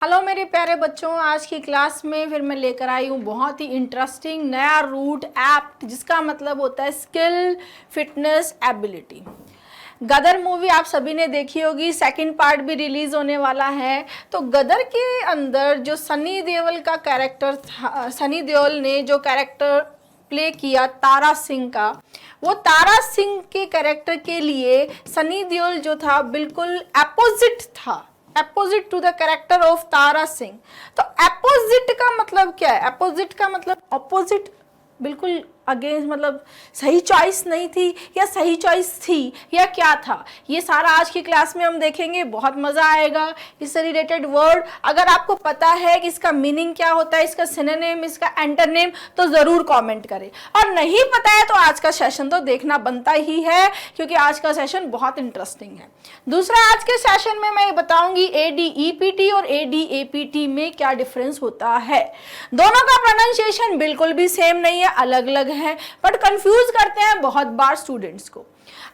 Hello मेरे प्यारे बच्चों, आज की क्लास में फिर मैं लेकर आई हूँ बहुत ही इंटरेस्टिंग नया रूट ऐप जिसका मतलब होता है स्किल फिटनेस एबिलिटी। गदर मूवी आप सभी ने देखी होगी, सेकंड पार्ट भी रिलीज होने वाला है। तो गदर के अंदर जो सनी देओल का कैरेक्टर था, सनी देओल ने जो कैरेक्टर प्ले किया तारा सिंह का, वो तारा सिंह के कैरेक्टर के लिए सनी देओल जो था बिल्कुल अपोजिट था, opposite to the character of Tara Singh. तो अपोजिट का मतलब क्या है? अपोजिट का मतलब ऑपोजिट, बिल्कुल अगेंस्ट, मतलब सही चॉइस नहीं थी या सही चॉइस थी या क्या था, ये सारा आज की क्लास में हम देखेंगे। बहुत मजा आएगा। इससे रिलेटेड वर्ड अगर आपको पता है कि इसका मीनिंग क्या होता है, इसका सिनोनिम, इसका एंटोनिम, तो जरूर कमेंट करें। और नहीं पता है तो आज का सेशन तो देखना बनता ही है, क्योंकि आज का सेशन बहुत इंटरेस्टिंग है। दूसरा, आज के सेशन में मैं बताऊंगी ADEPT और ADAPT में क्या डिफरेंस होता है। दोनों का प्रोनाउंसिएशन बिल्कुल भी सेम नहीं है, अलग अलग है, बट कंफ्यूज करते हैं बहुत बार स्टूडेंट्स को।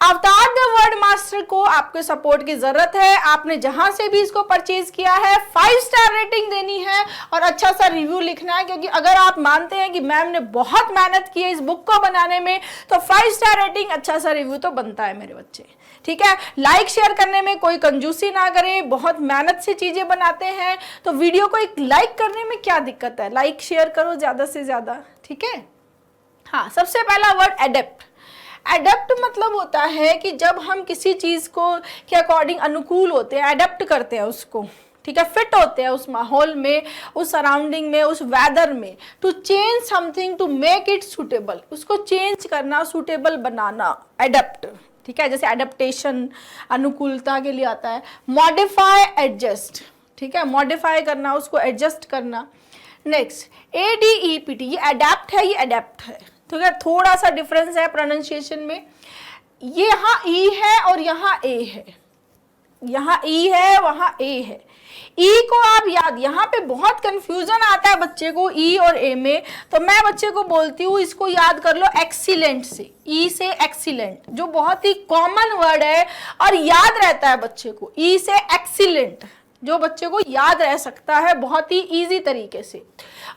अवतार द वर्ड मास्टर को आपके सपोर्ट की जरूरत है। आपने जहां से भी इसको परचेज किया है 5 स्टार रेटिंग देनी है और अच्छा सा रिव्यू लिखना है, क्योंकि अगर आप मानते हैं कि मैम ने बहुत मेहनत की है इस बुक को बनाने में, तो 5 स्टार रेटिंग, अच्छा सा रिव्यू तो बनता है मेरे बच्चे। ठीक है, लाइक शेयर करने में कोई कंजूसी ना करें, बहुत मेहनत से चीजें बनाते हैं, तो वीडियो को एक लाइक करने में क्या दिक्कत है, लाइक शेयर करो ज्यादा से ज्यादा। ठीक है, हाँ, सबसे पहला वर्ड एडेप्ट। एडेप्ट मतलब होता है कि जब हम किसी चीज को के अकॉर्डिंग अनुकूल होते हैं, एडेप्ट करते हैं उसको, ठीक है, फिट होते हैं उस माहौल में, उस सराउंडिंग में, उस वेदर में। To change something to make it suitable, उसको चेंज करना, सुटेबल बनाना, एडेप्ट। ठीक है, जैसे एडेप्टेशन अनुकूलता के लिए आता है। मॉडिफाई, एडजस्ट, ठीक है, मॉडिफाई करना, उसको एडजस्ट करना। नेक्स्ट ADEPT, ये अडेप्ट है, ये अडेप्ट है। ठीक है, थोड़ा सा डिफरेंस है प्रोनाउंसिएशन में। ये यहाँ E है और यहाँ A है, यहाँ E है वहाँ A है। E को आप याद, यहाँ पे बहुत कंफ्यूजन आता है बच्चे को E और A में, तो मैं बच्चे को बोलती हूँ इसको याद कर लो एक्सीलेंट से, E से एक्सीलेंट, जो बहुत ही कॉमन वर्ड है और याद रहता है बच्चे को। E से एक्सीलेंट जो बच्चे को याद रह सकता है बहुत ही इजी तरीके से।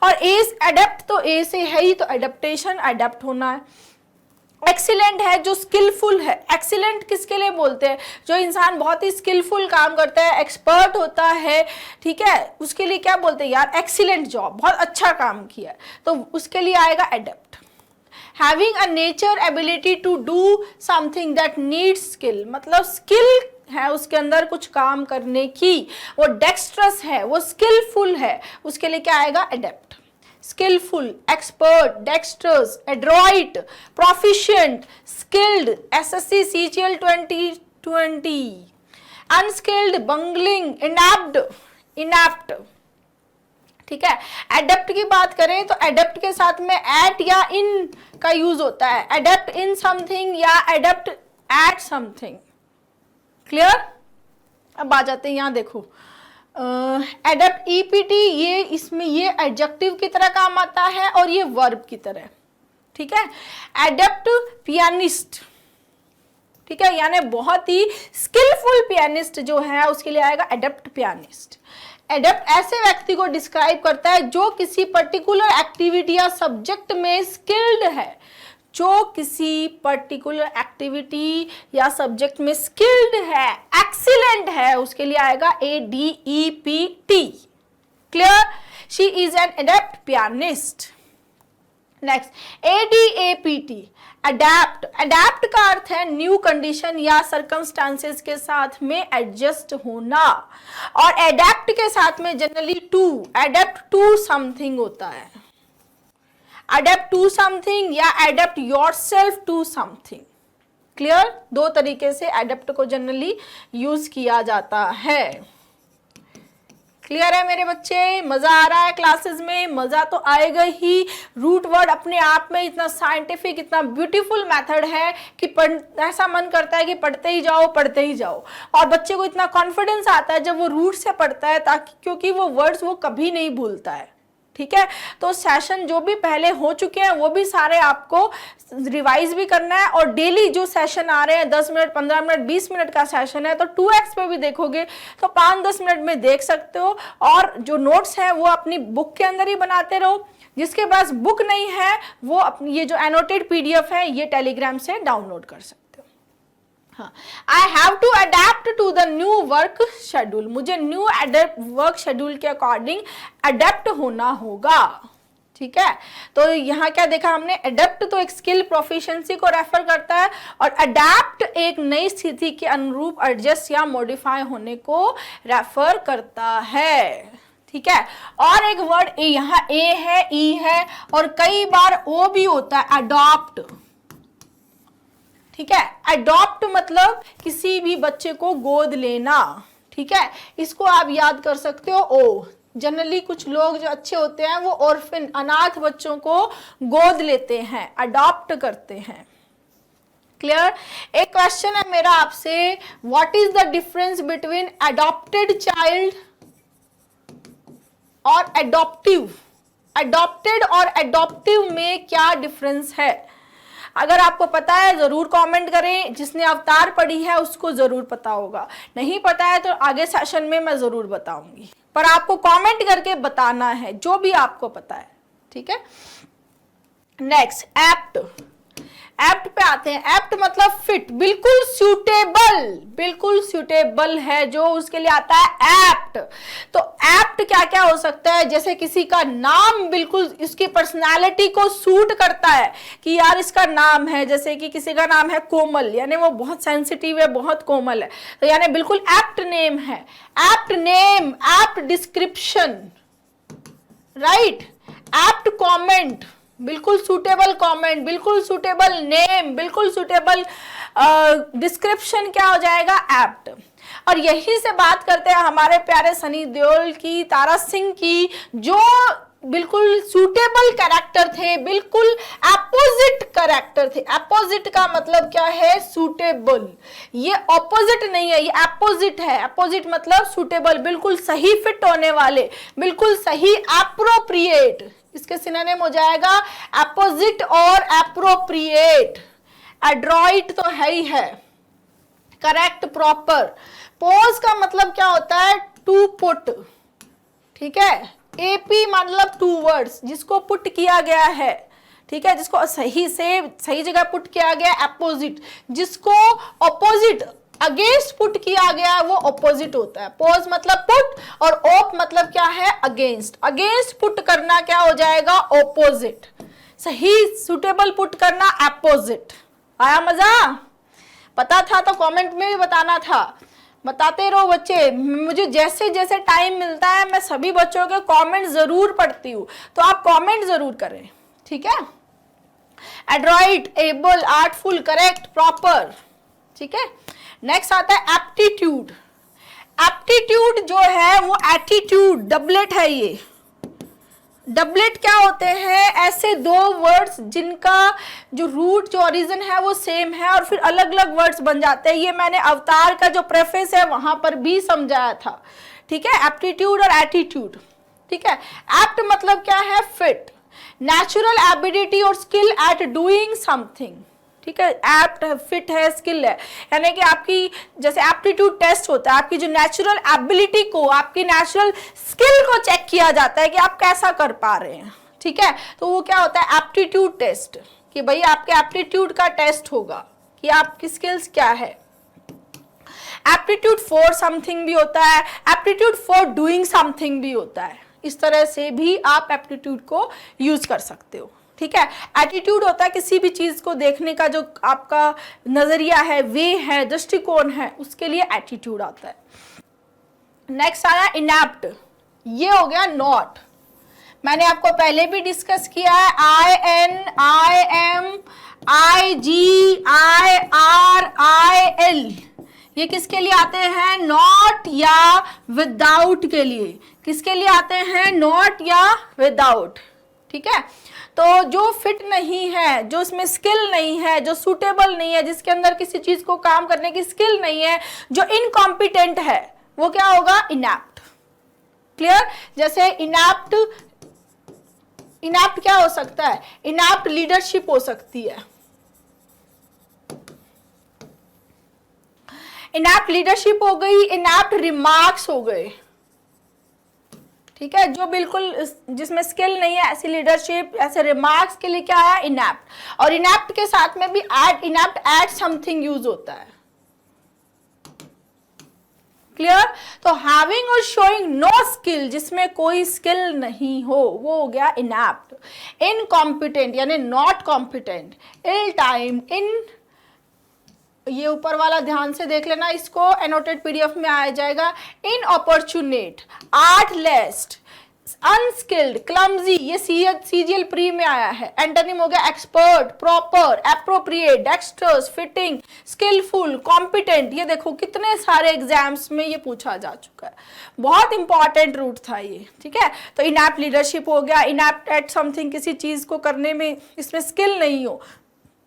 और एडेप्ट तो ए से है ही, तो एडेप्टेशन, अडेप्ट होना है। एक्सीलेंट है जो स्किलफुल है। एक्सीलेंट किसके लिए बोलते हैं? जो इंसान बहुत ही स्किलफुल काम करता है, एक्सपर्ट होता है, ठीक है, उसके लिए क्या बोलते हैं यार? एक्सीलेंट जॉब, बहुत अच्छा काम किया, तो उसके लिए आएगा adept. Having a nature ability to do something that needs skill, मतलब स्किल है उसके अंदर कुछ काम करने की, वो डेक्स्ट्रस है, वो स्किलफुल है, उसके लिए क्या आएगा? Adept. Skillful, expert, dexterous, adroit, proficient, skilled, SSC CGL 2020, unskilled, bungling, inept. ठीक है, एडेप्ट की बात करें तो एडेप्ट के साथ में एट या इन का यूज होता है। एडेप्ट इन समथिंग या एडेप्ट एट समथिंग। क्लियर? अब आ जाते हैं यहाँ, देखो एडेप्ट EPT, ये इसमें ये एडजेक्टिव की तरह काम आता है और ये वर्ब की तरह। ठीक है, एडेप्ट पियानिस्ट, ठीक है, यानी बहुत ही स्किलफुल पियानिस्ट जो है उसके लिए आएगा एडेप्ट पियानिस्ट। एडेप्ट ऐसे व्यक्ति को डिस्क्राइब करता है जो किसी पर्टिकुलर एक्टिविटी या सब्जेक्ट में स्किल्ड है, जो किसी पर्टिकुलर एक्टिविटी या सब्जेक्ट में स्किल्ड है, एक्सीलेंट है, उसके लिए आएगा ADEPT। Clear? She is an adept pianist. Next ADAPT, adapt. Adapt का अर्थ है न्यू कंडीशन या सर्कमस्टांसेस के साथ में एडजस्ट होना, और एडेप्ट के साथ में generally to, adapt to something होता है। अडेप्ट टू समथिंग या adapt yourself to something. Clear? दो तरीके से अडेप्ट को जनरली यूज किया जाता है। क्लियर है मेरे बच्चे? मजा आ रहा है क्लासेस में? मजा तो आएगा ही। रूट वर्ड अपने आप में इतना साइंटिफिक, इतना ब्यूटीफुल मेथड है कि ऐसा मन करता है कि पढ़ते ही जाओ, पढ़ते ही जाओ। और बच्चे को इतना कॉन्फिडेंस आता है जब वो रूट से पढ़ता है, ताकि क्योंकि वो वर्ड्स वो कभी नहीं भूलता है। ठीक है। तो सेशन जो भी पहले हो चुके हैं वो भी सारे आपको रिवाइज भी करना है, और डेली जो सेशन आ रहे हैं 10 मिनट 15 मिनट 20 मिनट का सेशन है, तो 2x पे भी देखोगे तो 5-10 मिनट में देख सकते हो। और जो नोट्स हैं वो अपनी बुक के अंदर ही बनाते रहो। जिसके पास बुक नहीं है वो अपनी ये जो एनोटेड PDF है ये टेलीग्राम से डाउनलोड कर सकते हो। हाँ, I have to adapt to the new work schedule, मुझे न्यू वर्क शेड्यूल के अकॉर्डिंग अडेप्ट होना होगा। ठीक है, तो यहाँ क्या देखा हमने, अडेप्ट तो एक स्किल प्रोफिशिएंसी को रेफर करता है, और अडेप्ट एक नई स्थिति के अनुरूप एडजस्ट या मॉडिफाई होने को रेफर करता है। ठीक है, और एक वर्ड यहाँ ए है, ई है, और कई बार ओ भी होता है, अडॉप्ट। ठीक है, अडॉप्ट मतलब किसी भी बच्चे को गोद लेना। ठीक है, इसको आप याद कर सकते हो ओ। जनरली कुछ लोग जो अच्छे होते हैं वो ऑर्फन अनाथ बच्चों को गोद लेते हैं, अडॉप्ट करते हैं। क्लियर। एक क्वेश्चन है मेरा आपसे, what is the difference between adopted child और एडॉप्टिव? एडॉप्टेड और एडॉप्टिव में क्या डिफरेंस है? अगर आपको पता है जरूर कमेंट करें, जिसने अवतार पढ़ी है उसको जरूर पता होगा, नहीं पता है तो आगे सेशन में मैं जरूर बताऊंगी, पर आपको कमेंट करके बताना है जो भी आपको पता है। ठीक है, नेक्स्ट एप्ट। एप्ट पे आते हैं। एप्ट मतलब फिट, बिल्कुल सूटेबल, बिल्कुल सूटेबल है जो उसके लिए आता है एप्ट। तो एप्ट क्या क्या हो सकता है, जैसे किसी का नाम बिल्कुल इसकी पर्सनालिटी को सूट करता है कि यार इसका नाम है, जैसे कि किसी का नाम है कोमल, यानी वो बहुत सेंसिटिव है, बहुत कोमल है, तो यानी बिल्कुल एप्ट नेम है। Apt name, apt description, right, apt comment, बिल्कुल सूटेबल कमेंट, बिल्कुल सूटेबल नेम, बिल्कुल सूटेबल डिस्क्रिप्शन क्या हो जाएगा, एप्ट। और यही से बात करते हैं हमारे प्यारे सनी देओल की, तारा सिंह की, जो बिल्कुल सूटेबल कैरेक्टर थे, बिल्कुल अपोजिट कैरेक्टर थे। अपोजिट का मतलब क्या है, सूटेबल। ये ऑपोजिट नहीं है, ये अपोजिट है। अपोजिट मतलब सूटेबल, बिल्कुल सही फिट होने वाले, बिल्कुल सही, एप्रोप्रिएट, इसके सिनोनिम हो जाएगा अपोजिट और एप्रोप्रिएट। एड्रॉइट तो है ही है, करेक्ट, प्रॉपर। पोज का मतलब क्या होता है, टू पुट। ठीक है, एपी मतलब टू वर्ड्स, जिसको पुट किया गया है। ठीक है, जिसको सही से सही जगह पुट किया गया। अपोजिट, जिसको ऑपोजिट अगेंस्ट पुट किया गया वो ऑपोजिट होता है। पोज मतलब पुट, और ओप मतलब क्या है, अगेंस्ट। अगेंस्ट पुट करना क्या हो जाएगा, ऑपोजिट। सही सूटेबल पुट करना, अपोजिट। आया मजा? पता था तो कमेंट में भी बताना था। बताते रहो बच्चे, मुझे जैसे जैसे टाइम मिलता है मैं सभी बच्चों के कमेंट जरूर पढ़ती हूँ, तो आप कमेंट जरूर करें। ठीक है, Adroit, able, artful, correct, proper. ठीक है, नेक्स्ट आता है एप्टीट्यूड। एप्टीट्यूड जो है वो एटीट्यूड, डबलेट है ये। डबलेट क्या होते हैं, ऐसे दो वर्ड्स जिनका जो रूट जो ओरिजिन है वो सेम है और फिर अलग अलग वर्ड्स बन जाते हैं। ये मैंने अवतार का जो प्रेफेस है वहां पर भी समझाया था। ठीक है, एप्टीट्यूड और एटीट्यूड। ठीक है, एप्ट मतलब क्या है, फिट, नेचुरल एबिलिटी और स्किल एट डूइंग समथिंग। ठीक है, एप्ट फिट है, स्किल है, यानी कि आपकी जैसे एप्टीट्यूड टेस्ट होता है, आपकी जो नेचुरल एबिलिटी को, आपकी नेचुरल स्किल को चेक किया जाता है कि आप कैसा कर पा रहे हैं। ठीक है, तो वो क्या होता है, एप्टीट्यूड टेस्ट, कि भाई आपके एप्टीट्यूड का टेस्ट होगा कि आपकी स्किल्स क्या है। एप्टीट्यूड फॉर समथिंग भी होता है, एप्टीट्यूड फॉर डूइंग समथिंग भी होता है। इस तरह से भी आप एप्टीट्यूड को यूज कर सकते हो। ठीक है, एटीट्यूड होता है किसी भी चीज को देखने का जो आपका नजरिया है, वे है, दृष्टिकोण है, उसके लिए एटीट्यूड आता है। नेक्स्ट आया इनएप्ट, ये हो गया नॉट। मैंने आपको पहले भी डिस्कस किया है, I N, I M, I G, I R, I L, ये किसके लिए आते हैं, नॉट या विदाउट के लिए। किसके लिए आते हैं, नॉट या विदाउट। ठीक है, तो जो फिट नहीं है, जो इसमें स्किल नहीं है, जो सूटेबल नहीं है, जिसके अंदर किसी चीज को काम करने की स्किल नहीं है, जो इनकॉम्पिटेंट है, वो क्या होगा, इनएप्ट। क्लियर, जैसे इनएप्ट इनएप्ट क्या हो सकता है? इनएप्ट लीडरशिप हो सकती है, इनएप्ट लीडरशिप हो गई, इनएप्ट रिमार्क्स हो गए, ठीक है, जो बिल्कुल जिसमें स्किल नहीं है, ऐसी लीडरशिप, ऐसे रिमार्क्स के लिए क्या है? इनएप्ट। और इनएप्ट के साथ में भी इनएप्ट एड समथिंग यूज होता है, क्लियर? तो हैविंग और शोइंग नो स्किल, जिसमें कोई स्किल नहीं हो, वो हो गया इनएप्ट। इनकॉम्पिटेंट यानी नॉट कॉम्पिटेंट, इल टाइम, ये ऊपर वाला ध्यान से देख लेना, इसको एनोटेड पीडीएफ में आ जाएगा। इनऑपर्चुनेट, आर्टलेस, अनस्किल्ड, क्लमजी, ये सीजीएल प्री में आया है। एंटोनिम हो गया expert, proper, appropriate, dexterous, fitting, skilful, competent. ये देखो कितने सारे एग्जाम्स में ये पूछा जा चुका है, बहुत इंपॉर्टेंट रूट था ये, ठीक है। तो इनएप्ट लीडरशिप हो गया, इनएप्ट एट समथिंग, किसी चीज को करने में इसमें स्किल नहीं हो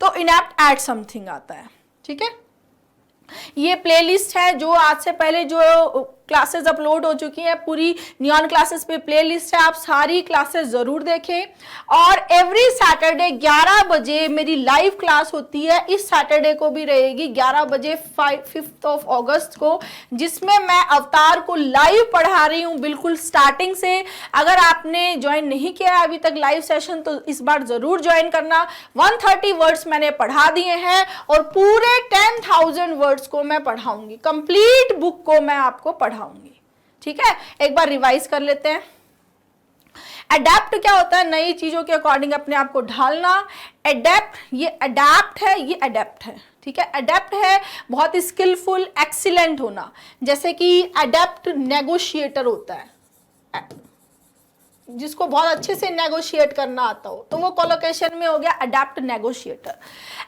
तो इनएप्ट एट समथिंग आता है, ठीक है। ये प्लेलिस्ट है जो आज से पहले जो क्लासेस अपलोड हो चुकी हैं, पूरी नियॉन क्लासेस पे प्लेलिस्ट है, आप सारी क्लासेस जरूर देखें। और एवरी सैटरडे 11 बजे मेरी लाइव क्लास होती है, इस सैटरडे को भी रहेगी 11 बजे 5 अगस्त को, जिसमें मैं अवतार को लाइव पढ़ा रही हूँ बिल्कुल स्टार्टिंग से। अगर आपने ज्वाइन नहीं किया है अभी तक लाइव सेशन तो इस बार जरूर ज्वाइन करना। 130 वर्ड्स मैंने पढ़ा दिए हैं और पूरे 10,000 वर्ड्स को मैं पढ़ाऊंगी, कंप्लीट बुक को मैं आपको पढ़ाऊंगी, ठीक है। एक बार रिवाइज कर लेते हैं। अडेप्ट क्या होता है? नई चीजों के अकॉर्डिंग अपने आप को ढालना। अडेप्ट, ये अडेप्ट है, ये अडेप्ट है, ठीक है। अडेप्ट है बहुत ही स्किलफुल, एक्सीलेंट होना, जैसे कि अडेप्ट नेगोशिएटर होता है, जिसको बहुत अच्छे से नेगोशिएट करना आता हो, तो वो कोलोकेशन में हो गया अडेप्ट नेगोशिएटर।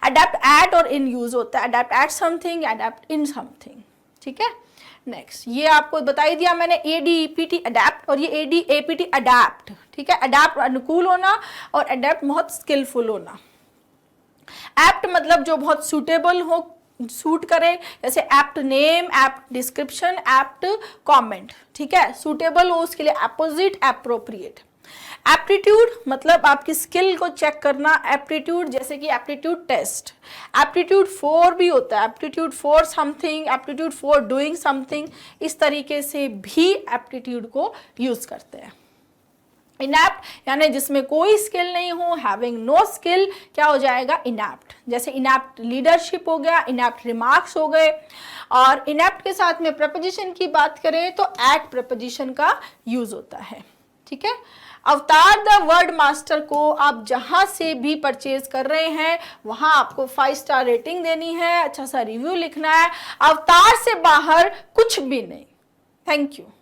अडेप्ट एट और इन यूज होता है, adept at something, adept in something, ठीक है। नेक्स्ट, ये आपको बता ही दिया मैंने, एडीईपीटी अडेप्ट और ये एडीएपीटी अडेप्ट, ठीक है। अडेप्ट अनुकूल होना और अडेप्ट बहुत स्किलफुल होना। एप्ट मतलब जो बहुत सूटेबल हो, सूट करे, जैसे apt name, apt description, apt comment, ठीक है। सूटेबल हो उसके लिए अपोजिट, एप्रोप्रिएट। एप्टीट्यूड मतलब आपकी स्किल को चेक करना, एप्टीट्यूड जैसे कि एप्टीट्यूड टेस्ट। एप्टीट्यूड फॉर भी होता है, aptitude for something, aptitude for doing something, इस तरीके से भी एप्टीट्यूड को यूज करते हैं। इनएप्ट यानी जिसमें कोई स्किल नहीं हो, हैविंग नो स्किल, क्या हो जाएगा? इनएप्ट। जैसे इनएप्ट लीडरशिप हो गया, इनएप्ट रिमार्क्स हो गए। और इनएप्ट के साथ में प्रपोजिशन की बात करें तो एट प्रपोजिशन का यूज होता है, ठीक है। अवतार द वर्ड मास्टर को आप जहां से भी परचेज कर रहे हैं वहां आपको 5 स्टार रेटिंग देनी है, अच्छा सा रिव्यू लिखना है। अवतार से बाहर कुछ भी नहीं। Thank you.